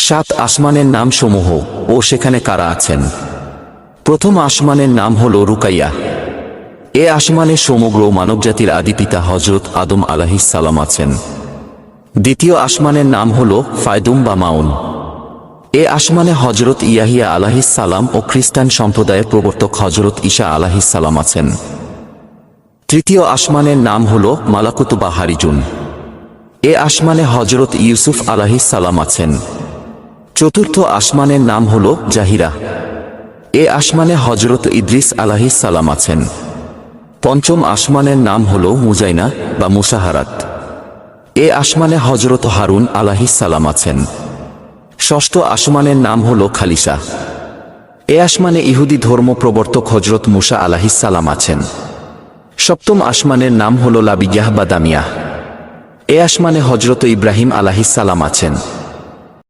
সাত আসমানের নাম সমূহ ও সেখানে কারা আছেন। প্রথম আসমানের নাম হল রুকাইয়া। এ আসমানে সমগ্র মানবজাতির আদিপিতা হযরত আদম আলাইহিস সালাম আছেন। দ্বিতীয় আসমানের নাম হল ফায়দুম বা মাউন। এ আসমানে হযরত ইয়াহিয়া আলাইহিস সালাম ও খ্রিস্টান সম্প্রদায়ের প্রবর্তক হযরত ঈসা আলাইহিস সালাম আছেন। তৃতীয় আসমানের নাম হল মালাকুত বা হারিজুন। এ আসমানে হযরত ইউসুফ আলাইহিস সালাম আছেন। চতুর্থ আসমানের নাম হল জাহিরা। এ আসমানে হযরত ইদ্রিস আলাইহিস সালাম আছেন। পঞ্চম আসমানের নাম হল মুজাইনা বা মুসাহারাত। এ আসমানে হযরত হারুন আলাইহিস সালাম আছেন। ষষ্ঠ আসমানের নাম হল খালিসা। এ আসমানে ইহুদি ধর্ম প্রবর্তক হযরত মুসা আলাইহিস সালাম আছেন। সপ্তম আসমানের নাম হল লাবিয়াহ বা দামিয়াহ। এ আসমানে হযরত ইব্রাহিম আলাইহিস সালাম আছেন।